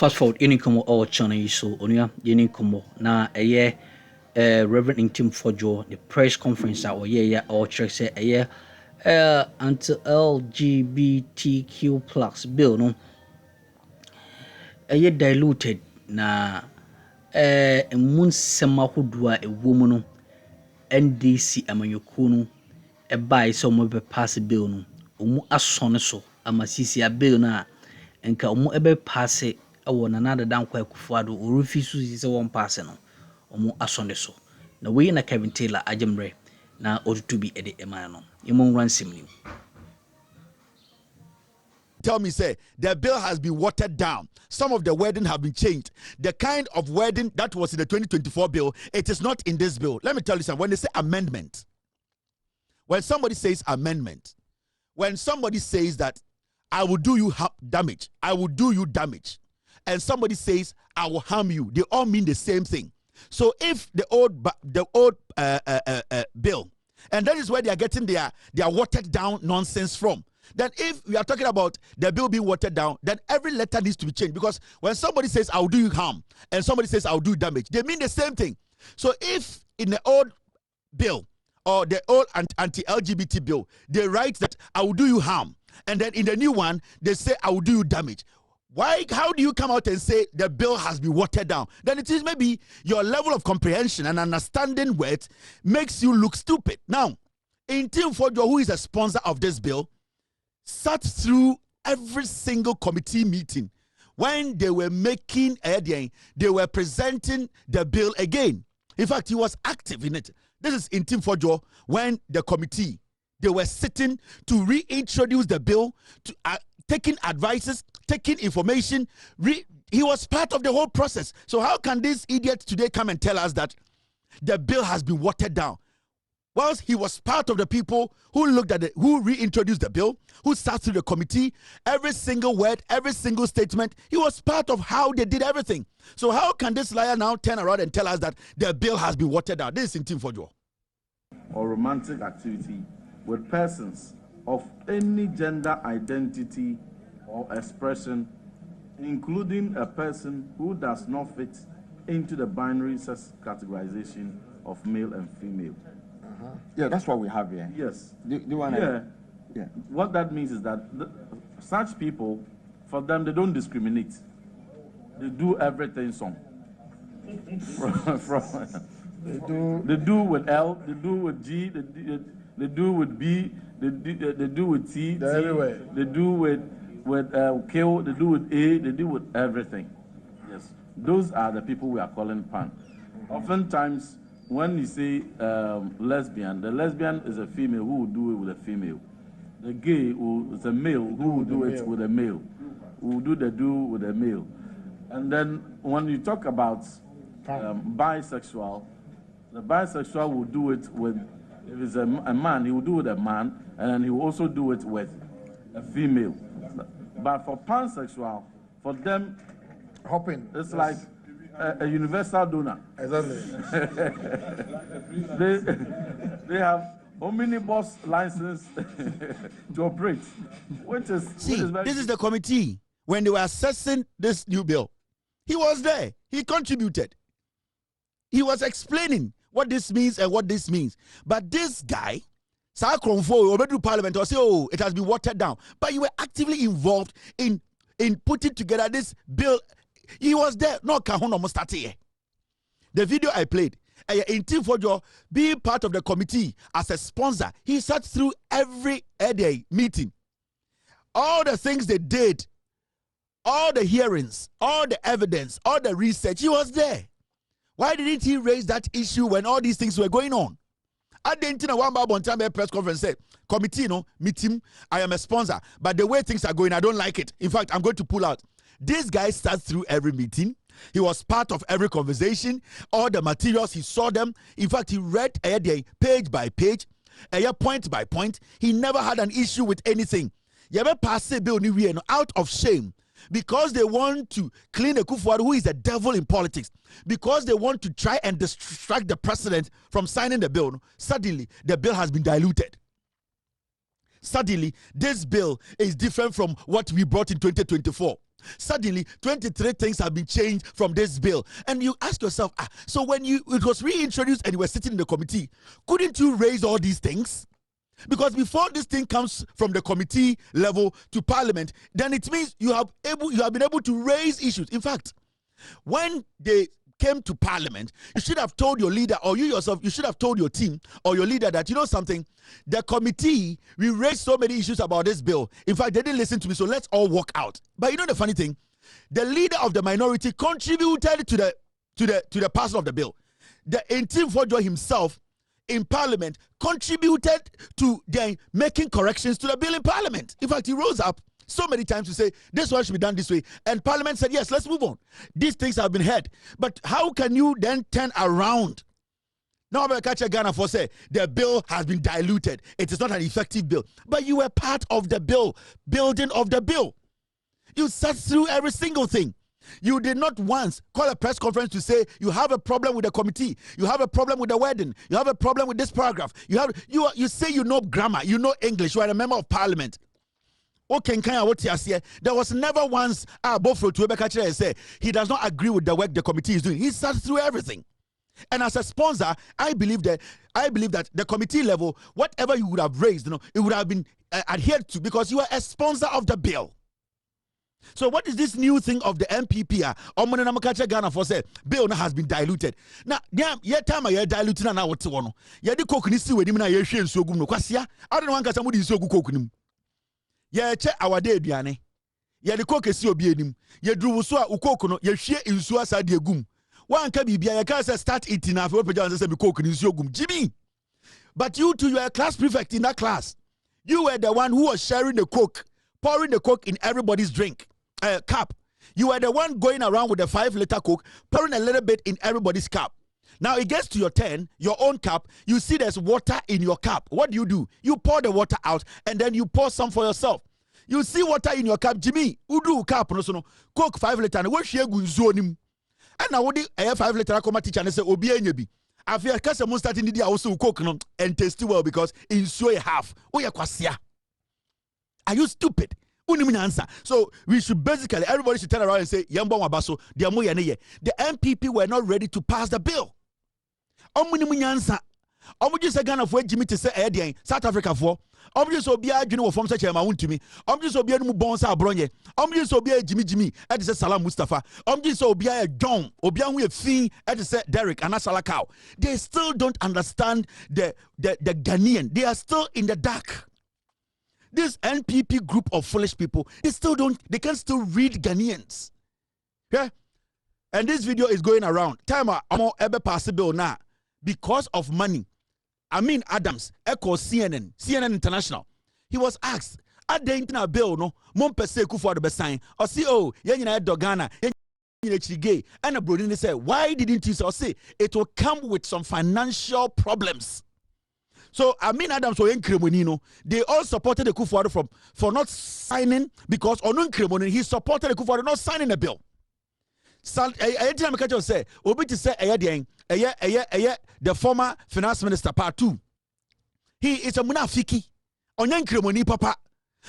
Fast forward, any come our channel so onya any come na Reverend Ntim Fordjour the press conference that yeah our church say anti-LGBTQ plus bill no diluted na mun sema hodua ewomu no NDC amanyoko no buy so mo be pass bill no omu asone so amasisi a bill na enka omu ebe pass ewo na nada dan kwa kufuado o refisu si se won pass no omu asone so na we na Kevin Taylor ajemre na otutubi ede ema no imon ransom ni. Tell me, say, the bill has been watered down. Some of the wording have been changed. The kind of wording that was in the 2024 bill, it is not in this bill. Let me tell you something. When they say amendment, when somebody says amendment, when somebody says that I will do you damage, I will do you damage, and somebody says I will harm you, they all mean the same thing. So if the old bill, and that is where they are getting their watered down nonsense from. Then if we are talking about the bill being watered down, then every letter needs to be changed, because when somebody says I'll do you harm and somebody says I'll do damage, they mean the same thing. So if in the old bill or the old anti-LGBT bill, they write that I will do you harm, and then in the new one they say I will do you damage, how do you come out and say the bill has been watered down? Then it is maybe your level of comprehension and understanding words makes you look stupid. Now, Ntim Fordjour, who is a sponsor of this bill, sat through every single committee meeting when they were making they were presenting the bill again. In fact, he was active in it. This is Ntim Fordjour when the committee, they were sitting to reintroduce the bill, to taking advices, taking information. He was part of the whole process. So how can this idiot today come and tell us that the bill has been watered down? Whilst he was part of the people who looked at it, who reintroduced the bill, who sat through the committee, every single word, every single statement, he was part of how they did everything. So how can this liar now turn around and tell us that the bill has been watered down? This is Ntim Fordjour. Or romantic activity with persons of any gender identity or expression, including a person who does not fit into the binary sex categorization of male and female. Yeah, that's what we have here. Yes. Yeah. What that means is that such people, for them, they don't discriminate. They do everything some. They do with L, they do with G, they do with B, they do with T, everywhere. They do with K, they do with A, they do with everything. Yes. Those are the people we are calling pan. Oftentimes, when you say lesbian, the lesbian is a female who will do it with a female. The gay is a male who will do it with a male. Who will do with a male. And then when you talk about bisexual, the bisexual will do it with, if it's a man, he will do it with a man, and then he will also do it with a female. But for pansexual, for them, it's like a universal donor. Exactly. they have omnibus license to operate, which is very this is the committee when they were assessing this new bill. He was there. He contributed. He was explaining what this means and what this means. But this guy, Parliament, will say, oh, it has been watered down. But you were actively involved in putting together this bill. He was there. No, the video I played, Ntim Fordjour being part of the committee as a sponsor, he sat through every meeting. All the things they did, all the hearings, all the evidence, all the research, he was there. Why didn't he raise that issue when all these things were going on? I didn't know one time a press conference said, committee, meet him, I am a sponsor, but the way things are going, I don't like it. In fact, I'm going to pull out. This guy sat through every meeting. He was part of every conversation. All the materials, he saw them. In fact, he read page by page, point by point. He never had an issue with anything. You ever pass a bill out of shame because they want to clean a Kufuor who is the devil in politics, because they want to try and distract the president from signing the bill. Suddenly, the bill has been diluted. Suddenly, this bill is different from what we brought in 2024. Suddenly, 23 things have been changed from this bill. And you ask yourself, so when it was reintroduced and you were sitting in the committee, couldn't you raise all these things? Because before this thing comes from the committee level to parliament, then it means you have been able to raise issues. In fact, when they came to parliament, you should have told your leader, or you yourself, you should have told your team or your leader that, you know something, the committee, we raised so many issues about this bill. In fact, they didn't listen to me, so let's all walk out. But you know the funny thing, the leader of the minority contributed to the passing of the bill. The Ntim Fordjour himself in parliament contributed to the making corrections to the bill in parliament. In fact, he rose up so many times to say this one should be done this way, and parliament said yes, let's move on. These things have been heard, but how can you then turn around? Now I'm catch Ghana for say the bill has been diluted, it is not an effective bill, but you were part of the bill, building of the bill. You sat through every single thing. You did not once call a press conference to say you have a problem with the committee, you have a problem with the wording, you have a problem with this paragraph. You say you know grammar, you know English, you are a member of parliament. Okay, there was never once Bofro to Ebeka and say he does not agree with the work the committee is doing. He sat through everything. And as a sponsor, I believe that the committee level, whatever you would have raised, it would have been adhered to, because you are a sponsor of the bill. So what is this new thing of the NPP? Ghana for say bill has been diluted. Now, yeah, time I diluted now what's one. Yeah, the coke is with him na ye share so gum no kwasia. I don't want somebody so coke nim. Yeah, check our day biane. Yeah, the coke is obi enim. Yeah, dru so a ukoko no ye hwe nsu asa de gum. One can be bia you can say start eating after we page say be coke ni nsu gum. Jimmy. But you two, you are a class prefect in that class. You were the one who was sharing the coke, pouring the coke in everybody's drink. Cup. You were the one going around with a 5-liter coke, pouring a little bit in everybody's cup. Now it gets to your turn, your own cup, you see there's water in your cup. What do? You pour the water out and then you pour some for yourself. You see water in your cup, Jimmy, udu cup no so no, coke 5 liter, no share gunzo nim. And now what the 5 liter akoma teacher and say obi enyebi. Afia kase mo start in the also coke no and taste well because in so a half. Oya kwasia. Are you stupid? So we should basically, everybody should turn around and say, the NPP were not ready to pass the bill. Just Ghana for Jimmy to say South Africa for. Just obia Jimmy will form such a mount to me. Just obia Mubonsa Bronye. Just obia Jimmy at the Salam Mustafa. Just obia John obia we fee at the Derek and Asalakao. They still don't understand the Ghanaian. They are still in the dark. This NPP group of foolish people, they can still read Ghanaians. Yeah? And this video is going around. Time I'm ever possible now because of money. Amin Adams, echo CNN International. He was asked, "At the internal bill, no, mon pese for the sign." Or see, oh, yenina Dogana, gay. And a brother said, "Why didn't you say it will come with some financial problems?" So Amin Adams or Nkremonino, they all supported the Kufuor for not signing, because on Nkremonino he supported the Kufuor not signing a bill. So I say obi to say the former finance minister part 2. He is a munafiki. On Nkremoni papa.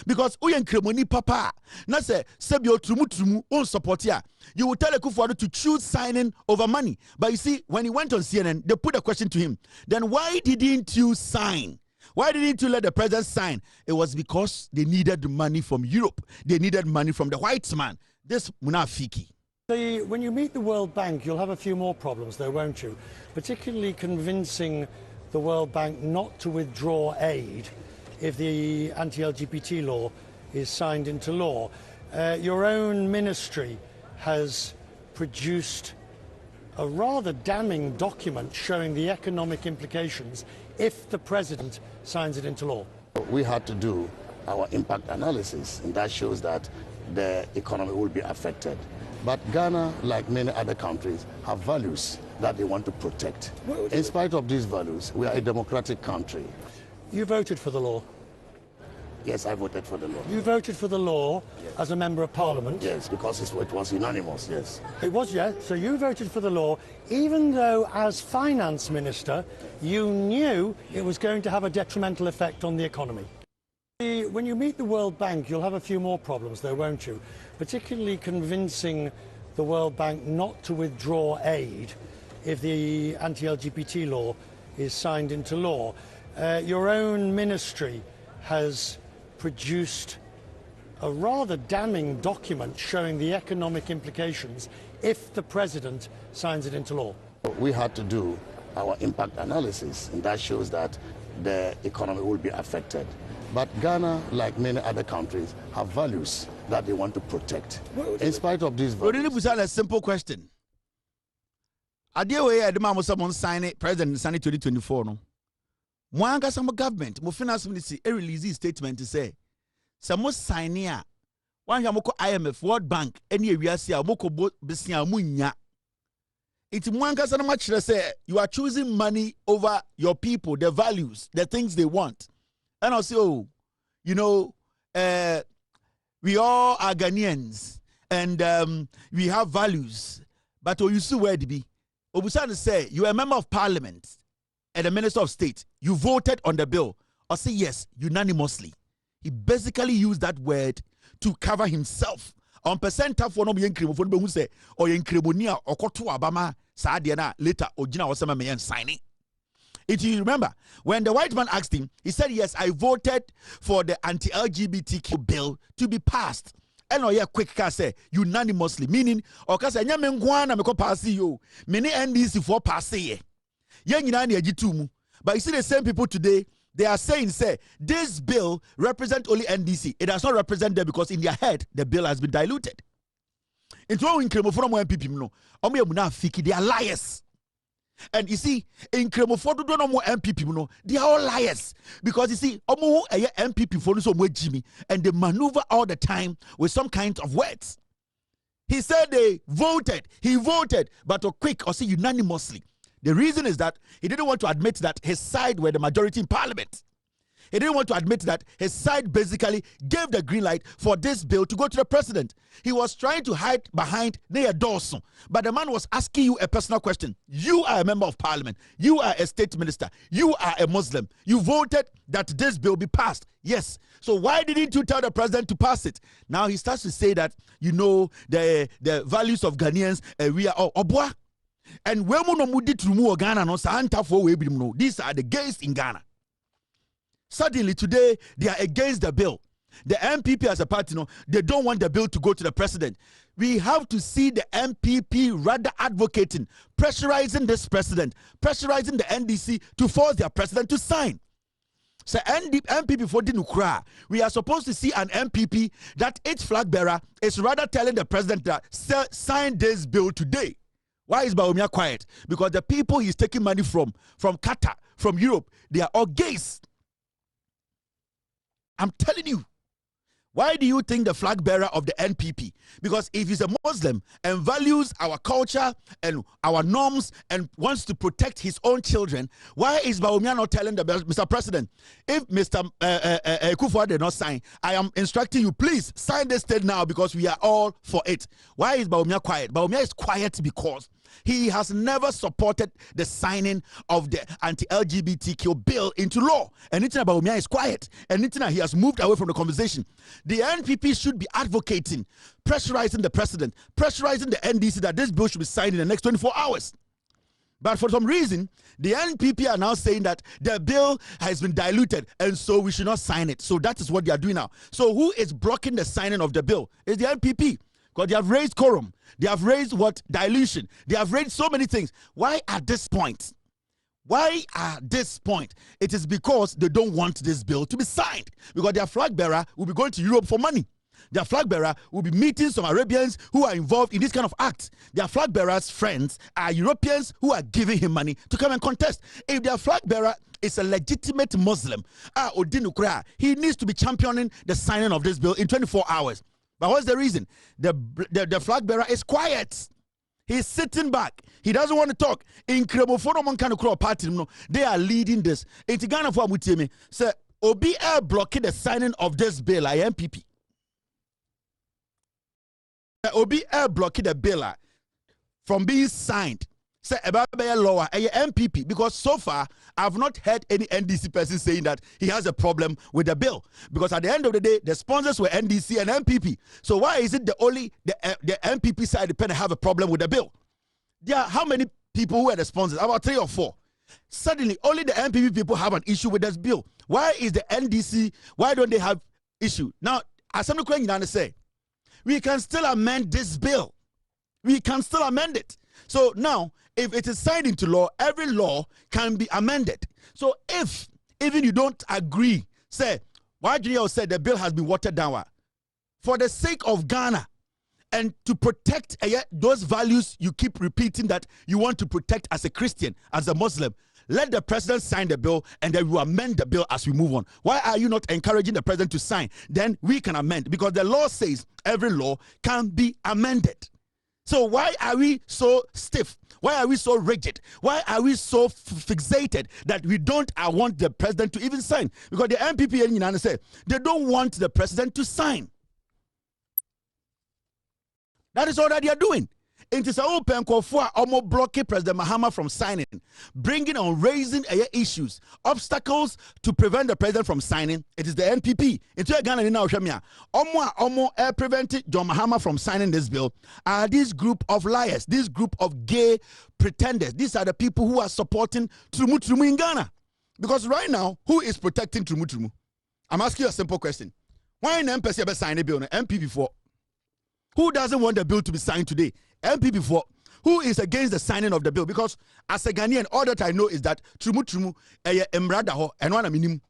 Because Nkremoni papa na say sebio trumu on support here. You will tell a Kufuor to choose signing over money. But you see, when he went on CNN, they put a question to him. Then why didn't you sign? Why didn't you let the president sign? It was because they needed money from Europe. They needed money from the white man. This munafiki. When you meet the World Bank, you'll have a few more problems, though, won't you? Particularly convincing the World Bank not to withdraw aid if the anti-LGBT law is signed into law. Your own ministry has produced a rather damning document showing the economic implications if the president signs it into law. We had to do our impact analysis, and that shows that the economy will be affected. But Ghana, like many other countries, have values that they want to protect. In spite of these values, we are a democratic country. You voted for the law? Yes, I voted for the law. You voted for the law, yes, as a member of parliament? Yes, because it was unanimous, yes. It was, yes. So you voted for the law, even though as finance minister, you knew it was going to have a detrimental effect on the economy. When you meet the World Bank, you'll have a few more problems, though, won't you? Particularly convincing the World Bank not to withdraw aid if the anti-LGBT law is signed into law. Your own ministry has produced a rather damning document showing the economic implications if the president signs it into law. We had to do our impact analysis, and that shows that the economy will be affected. But Ghana, like many other countries, have values that they want to protect. In spite of these values... Really, a simple question. Adia way at the mama someone sign it, President sign it 2024. No, Mwanga some government, mo finance ministry, a release statement to say, some sign here. One yamoko IMF, World Bank, any area see a moko besia munya. It's Mwanga so much to say you are choosing money over your people, their values, the things they want. And I'll say, oh, you know, we all are Ghanaians and we have values. But you see where to be. Obusan say you are a member of parliament and a minister of state. You voted on the bill. Or say yes, unanimously. He basically used that word to cover himself. On percent for no yen kremo for no say or yen kremonia or koto abama saadiana later ojina wasama me signing. If you remember, when the white man asked him, he said, yes, I voted for the anti-LGBTQ bill to be passed. And oh yeah, quick can say unanimously, meaning or can say nyamengwana meko pass you, many NDC for pass ye. But you see the same people today, they are saying, say, this bill represents only NDC. It does not represent them because in their head, the bill has been diluted. Into one increment from NPP, no, they are liars. And you see, in Kremofodo don't know more NPP, they are all liars. Because you see, NPP for so much Jimmy, and they maneuver all the time with some kind of words. He said he voted, but quick or say unanimously. The reason is that he didn't want to admit that his side were the majority in parliament. He didn't want to admit that his side basically gave the green light for this bill to go to the president. He was trying to hide behind Nea Dawson. But the man was asking you a personal question. You are a member of parliament. You are a state minister. You are a Muslim. You voted that this bill be passed. Yes. So why didn't you tell the president to pass it? Now he starts to say that, you know, the values of Ghanaians, we are all obwa. And when we mudi trumu Ghana no sa anta for we no. These are the gays in Ghana. Suddenly today, they are against the bill. The NPP as a party, they don't want the bill to go to the president. We have to see the NPP rather advocating, pressurizing this president, pressurizing the NDC to force their president to sign. So NPP for Dinukra, we are supposed to see an NPP that its flag bearer is rather telling the president that sign this bill today. Why is Bawumia quiet? Because the people he's taking money from Qatar, from Europe, they are all gays. I'm telling you. Why do you think the flag bearer of the NPP? Because if he's a Muslim and values our culture and our norms and wants to protect his own children, why is Bawumia not telling the Mr. President, if Mr. Kufuor did not sign, I am instructing you, please sign this state now because we are all for it. Why is Bawumia quiet? Bawumia is quiet because he has never supported the signing of the anti-LGBTQ bill into law. And Ntim Bawumia is quiet. And Ntim, he has moved away from the conversation. The NPP should be advocating, pressurizing the president, pressurizing the NDC that this bill should be signed in the next 24 hours. But for some reason, the NPP are now saying that the bill has been diluted and so we should not sign it. So that is what they are doing now. So who is blocking the signing of the bill? It's the NPP. Because they have raised quorum. They have raised what? Dilution. They have raised so many things. Why at this point? Why at this point? It is because they don't want this bill to be signed. Because their flag bearer will be going to Europe for money. Their flag bearer will be meeting some Arabians who are involved in this kind of act. Their flag bearer's friends are Europeans who are giving him money to come and contest. If their flag bearer is a legitimate Muslim, he needs to be championing the signing of this bill in 24 hours. But what's the reason? The flag bearer is quiet. He's sitting back. He doesn't want to talk. In Kremofono Monkano party, they are leading this. In Tigana for Mutimi, say Obi are blocking the signing of this bill, MPP. Obi are blocking the bill from being signed. say about a lower a NPP, because so far I've not heard any NDC person saying that he has a problem with the bill, because at the end of the day the sponsors were NDC and NPP. So why is it the NPP side dependent have a problem with the bill? There are how many people who are the sponsors? About 3 or 4. Suddenly only the NPP people have an issue with this bill. Why is the NDC, why don't they have issue? Now as I'm going to say, we can still amend this bill. We can still amend it. So now, if it is signed into law, every law can be amended. So if even you don't agree, say, why Junior said the bill has been watered down, for the sake of Ghana and to protect those values you keep repeating that you want to protect as a Christian, as a Muslim, let the president sign the bill and then we will amend the bill as we move on. Why are you not encouraging the president to sign? Then we can amend, because the law says every law can be amended. So why are we so stiff? Why are we so rigid? Why are we so fixated that we don't want the president to even sign? Because the NPP in United say they don't want the president to sign. That is all that they are doing. It is an open call for almost blocking President Mahama from signing, bringing on raising issues, obstacles to prevent the president from signing. It is the NPP. Into Ghana now, preventing John Mahama from signing this bill are this group of liars, this group of gay pretenders. These are the people who are supporting Turumu Turumu in Ghana. Because right now, who is protecting Turumu Turumu? I'm asking you a simple question. Why an MPP sign a bill? MPP for who doesn't want the bill to be signed today? MPP for who is against the signing of the bill? Because as a Ghanaian, all that I know is that Turumu embrada ho and one minim.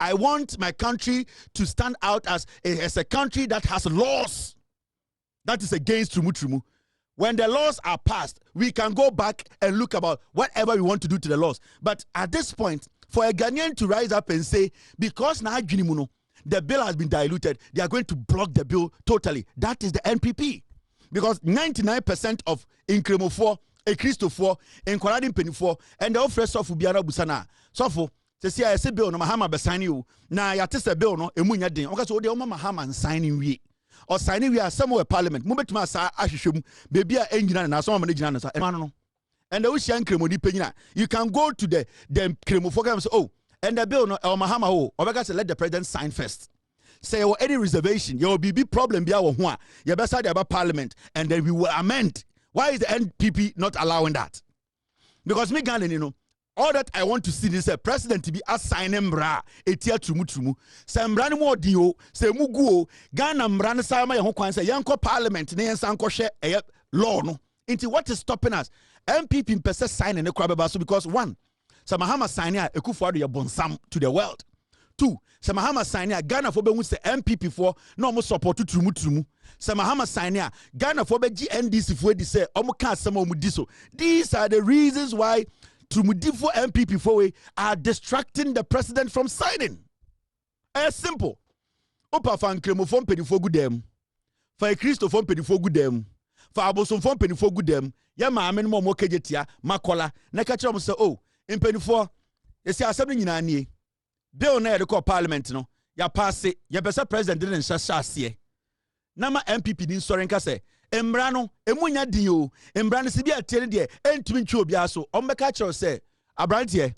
I want my country to stand out as a country that has laws that is against Turumu. When the laws are passed, we can go back and look about whatever we want to do to the laws. But at this point, for a Ghanaian to rise up and say, because na the bill has been diluted, they are going to block the bill totally. That is the NPP. Because 99% of Inkremo4, a Christo4, Nkwaradin Penny4, and the office of Ubiara Busana. So for say I say bill no Mahama be sign you. Na ya tese bill no emunya den. Oka so de Mahama and signing we. Or signing we are somewhere parliament. Mubetuma sa ahwehwem baby a engyina na so amane gyina na sa. No. And the Ocean Kremodi Penina. You can go to the Kremo4 and say, oh, and the bill no Mahama ho obeka say let the president sign first. Say or any reservation, there will be big problem bia wo ho a you better say about parliament and then we will amend. Why is the NPP not allowing that? Because me Ghana, all that I want to see is a president to be assigning mbra etia tumu. Say mbra ni mo dio, say mugu Ghana mbra ni sa ma ye ho kwan say yanko parliament ne yansan ko hwe law no. Into what is stopping us? NPP mpese sign ne kwa beba so because one, so Mahama sign a Ekufuado ye bonsam to the world. 2, so Mahama sign a Ghana for be hu say NPP for no almost support to tumu. So Mahama sign a Ghana for be GNDC for di say omo ka asem omo di so. These are the reasons why Tumudifo NPP for we are distracting the president from signing. It's simple. Opa fan kremo fon pedifo gudem. For a Christo fon pedifo gudem. For abosom fon pedifo gudem. Ya maame no mo kejetia makola. Na ka kire mo say oh impedifo esi asem nyina nie. Bill na the parliament no ya pass it ya pesa president didn't shashe na ma MPP din sori nka se embra no emunya din o embra no se bia tiere de entumi ntwe obi aso ombeka kire se abrantie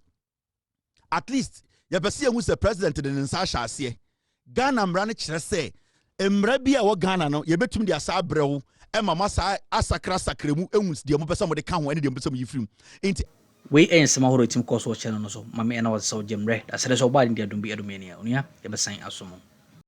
at least ya pesa ehu se president didn't shashe Ghana embra no kire se embra bia wo Ghana no ye betumi de asa abrewo e mama sa asakra sakremu ehun de mo pesa mo de ka ho ene de mo pesa mo yifrim enti we ensema horo tim koso channel no so mame ena was so jemre asere so ba ndi adum bi adumenia onia ye besan asomo